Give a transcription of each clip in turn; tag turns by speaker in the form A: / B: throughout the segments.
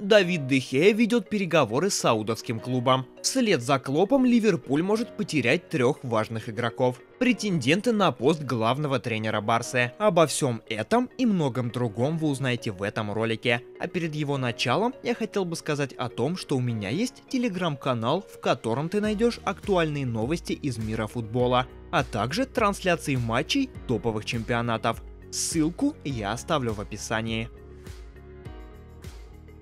A: Давид де Геа ведет переговоры с саудовским клубом. Вслед за Клопом Ливерпуль может потерять 3 важных игроков. Претенденты на пост главного тренера Барсы. Обо всем этом и многом другом вы узнаете в этом ролике. А перед его началом я хотел бы сказать о том, что у меня есть телеграм-канал, в котором ты найдешь актуальные новости из мира футбола, а также трансляции матчей топовых чемпионатов. Ссылку я оставлю в описании.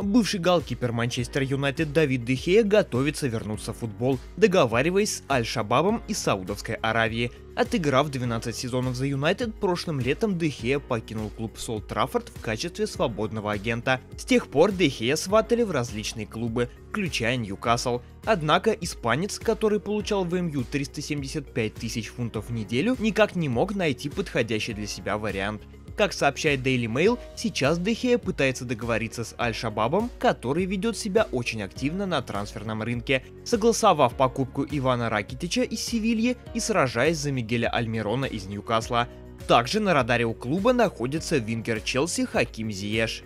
A: Бывший голкипер Манчестер Юнайтед Давид де Геа готовится вернуться в футбол, договариваясь с Аль-Шабабом из Саудовской Аравии. Отыграв 12 сезонов за Юнайтед, прошлым летом де Геа покинул клуб с Олд Траффорд в качестве свободного агента. С тех пор де Геа сватали в различные клубы, включая Ньюкасл. Однако испанец, который получал в МЮ 375 тысяч фунтов в неделю, никак не мог найти подходящий для себя вариант. Как сообщает Daily Mail, сейчас де Геа пытается договориться с Аль-Шабабом, который ведет себя очень активно на трансферном рынке, согласовав покупку Ивана Ракитича из Севильи и сражаясь за Мигеля Альмирона из Ньюкасла. Также на радаре у клуба находится вингер Челси Хаким Зиеш.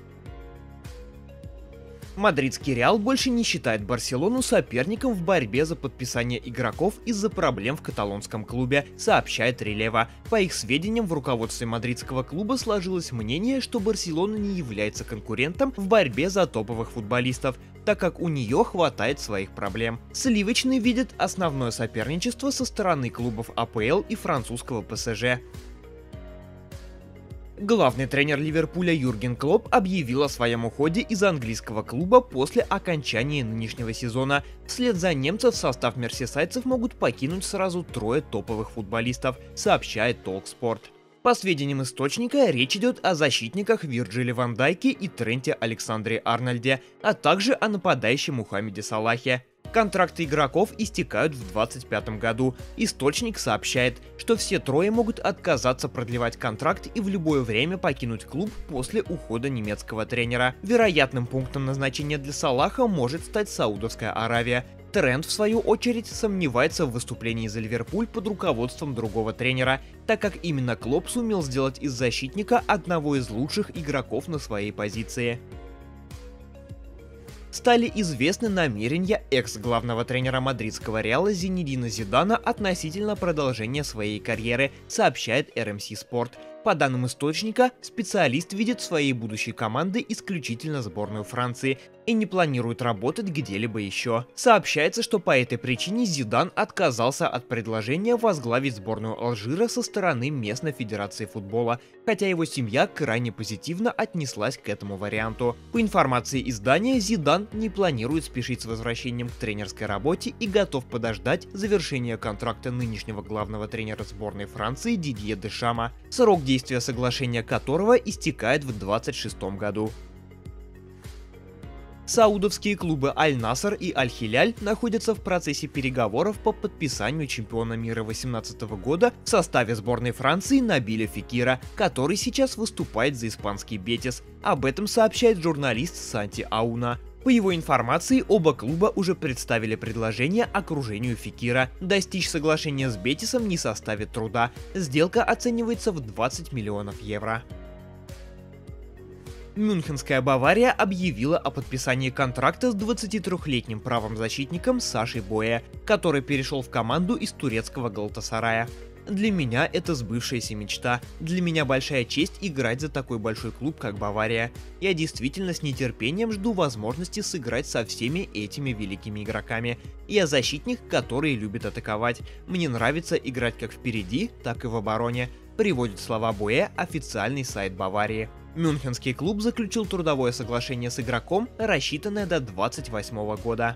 A: Мадридский Реал больше не считает Барселону соперником в борьбе за подписание игроков из-за проблем в каталонском клубе, сообщает Релево. По их сведениям, в руководстве мадридского клуба сложилось мнение, что Барселона не является конкурентом в борьбе за топовых футболистов, так как у нее хватает своих проблем. Сливочный видит основное соперничество со стороны клубов АПЛ и французского ПСЖ. Главный тренер Ливерпуля Юрген Клопп объявил о своем уходе из английского клуба после окончания нынешнего сезона. Вслед за немцем в состав мерсисайдцев могут покинуть сразу 3 топовых футболистов, сообщает Talksport. По сведениям источника, речь идет о защитниках Вирджиле ван Дайке и Тренте Александре-Арнольде, а также о нападающем Мухаммеде Салахе. Контракты игроков истекают в 2025 году. Источник сообщает, что все 3 могут отказаться продлевать контракт и в любое время покинуть клуб после ухода немецкого тренера. Вероятным пунктом назначения для Салаха может стать Саудовская Аравия. Трент, в свою очередь, сомневается в выступлении за Ливерпуль под руководством другого тренера, так как именно Клопп сумел сделать из защитника одного из лучших игроков на своей позиции. Стали известны намерения экс-главного тренера мадридского Реала Зинедина Зидана относительно продолжения своей карьеры, сообщает RMC Sport. По данным источника, специалист видит в своей будущей команды исключительно сборную Франции и не планирует работать где-либо еще. Сообщается, что по этой причине Зидан отказался от предложения возглавить сборную Алжира со стороны местной федерации футбола, хотя его семья крайне позитивно отнеслась к этому варианту. По информации издания, Зидан не планирует спешить с возвращением к тренерской работе и готов подождать завершения контракта нынешнего главного тренера сборной Франции Дидье Дешама, срок действия соглашения которого истекает в 2026 году. Саудовские клубы Аль-Наср и Аль-Хиляль находятся в процессе переговоров по подписанию чемпиона мира 2018 года в составе сборной Франции Набиля Фекира, который сейчас выступает за испанский Бетис. Об этом сообщает журналист Санти Ауна. По его информации, оба клуба уже представили предложение окружению Фекира. Достичь соглашения с Бетисом не составит труда. Сделка оценивается в 20 миллионов евро. Мюнхенская Бавария объявила о подписании контракта с 23-летним правым защитником Сашей Боэ, который перешел в команду из турецкого Галатасарая. Для меня это сбывшаяся мечта. Для меня большая честь играть за такой большой клуб, как Бавария. Я действительно с нетерпением жду возможности сыграть со всеми этими великими игроками. Я защитник, который любит атаковать. Мне нравится играть как впереди, так и в обороне. Приводит слова Боэ официальный сайт Баварии. Мюнхенский клуб заключил трудовое соглашение с игроком, рассчитанное до 2028 года.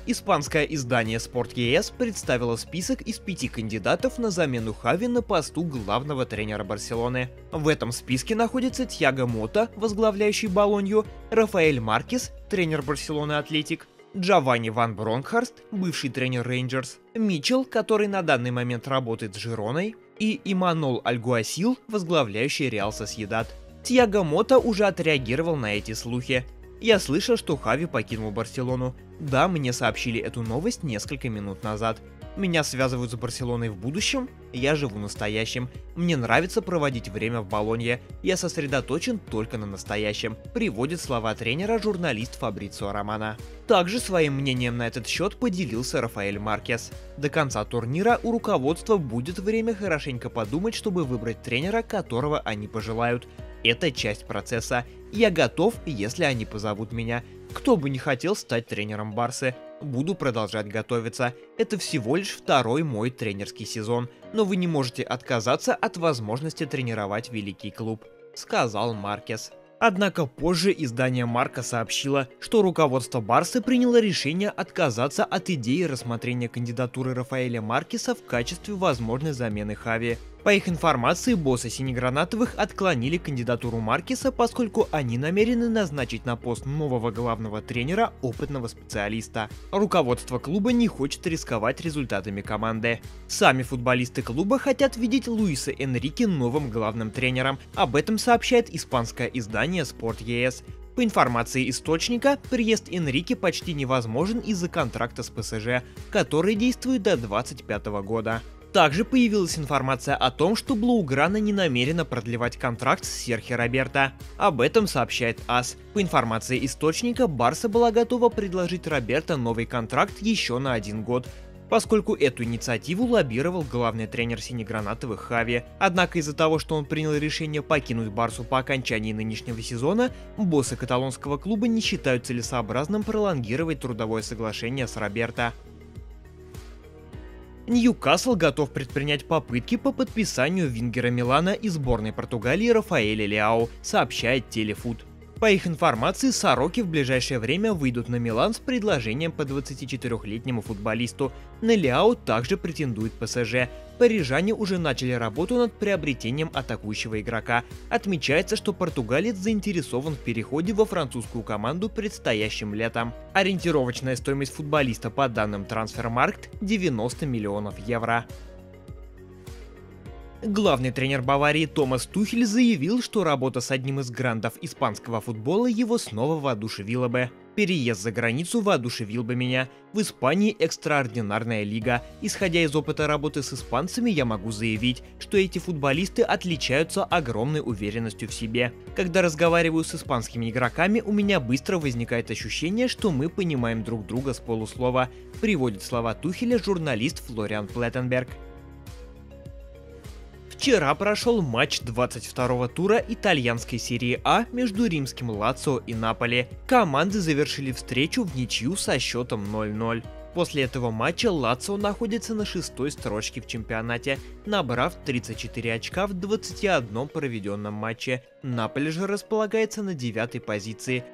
A: Испанское издание Sport.es представило список из 5 кандидатов на замену Хави на посту главного тренера Барселоны. В этом списке находятся Тьяго Мота, возглавляющий Болонью, Рафаэль Маркес, тренер Барселоны Атлетик, Джованни Ван Бронкхорст, бывший тренер Рейнджерс, Митчелл, который на данный момент работает с Жироной, и Иманол Альгуасил, возглавляющий Реал Сосьедад. Тьяго Мота уже отреагировал на эти слухи. «Я слышал, что Хави покинул Барселону. Да, мне сообщили эту новость несколько минут назад. Меня связывают с Барселоной в будущем, я живу настоящим. Мне нравится проводить время в Болонье, я сосредоточен только на настоящем, приводит слова тренера журналист Фабрицио Романо. Также своим мнением на этот счет поделился Рафаэль Маркес. До конца турнира у руководства будет время хорошенько подумать, чтобы выбрать тренера, которого они пожелают. Это часть процесса. Я готов, если они позовут меня. Кто бы не хотел стать тренером Барсы. Буду продолжать готовиться. Это всего лишь второй мой тренерский сезон, но вы не можете отказаться от возможности тренировать великий клуб, сказал Маркес. Однако позже издание Марка сообщило, что руководство Барсы приняло решение отказаться от идеи рассмотрения кандидатуры Рафаэля Маркеса в качестве возможной замены Хави. По их информации, боссы синегранатовых отклонили кандидатуру Маркеса, поскольку они намерены назначить на пост нового главного тренера опытного специалиста. Руководство клуба не хочет рисковать результатами команды. Сами футболисты клуба хотят видеть Луиса Энрике новым главным тренером. Об этом сообщает испанское издание Sport.es. По информации источника, приезд Энрике почти невозможен из-за контракта с ПСЖ, который действует до 2025 года. Также появилась информация о том, что Блауграна не намерена продлевать контракт с Серхио Роберто. Об этом сообщает АС. По информации источника, Барса была готова предложить Роберто новый контракт еще на 1 год, поскольку эту инициативу лоббировал главный тренер синегранатовых Хави. Однако из-за того, что он принял решение покинуть Барсу по окончании нынешнего сезона, боссы каталонского клуба не считают целесообразным пролонгировать трудовое соглашение с Роберто. Ньюкасл готов предпринять попытки по подписанию вингера Милана и сборной Португалии Рафаэля Леау, сообщает Телефут. По их информации, сороки в ближайшее время выйдут на Милан с предложением по 24-летнему футболисту. На Леау также претендует ПСЖ. Парижане уже начали работу над приобретением атакующего игрока. Отмечается, что португалец заинтересован в переходе во французскую команду предстоящим летом. Ориентировочная стоимость футболиста по данным Трансфермаркт – 90 миллионов евро. Главный тренер Баварии Томас Тухель заявил, что работа с одним из грандов испанского футбола его снова воодушевила бы. Переезд за границу воодушевил бы меня. В Испании экстраординарная лига. Исходя из опыта работы с испанцами, я могу заявить, что эти футболисты отличаются огромной уверенностью в себе. Когда разговариваю с испанскими игроками, у меня быстро возникает ощущение, что мы понимаем друг друга с полуслова, приводит слова Тухеля журналист Флориан Плеттенберг. Вчера прошел матч 22-го тура итальянской серии А между римским Лацио и Наполи. Команды завершили встречу в ничью со счетом 0-0. После этого матча Лацио находится на 6-й строчке в чемпионате, набрав 34 очка в 21 проведенном матче. Наполи же располагается на 9-й позиции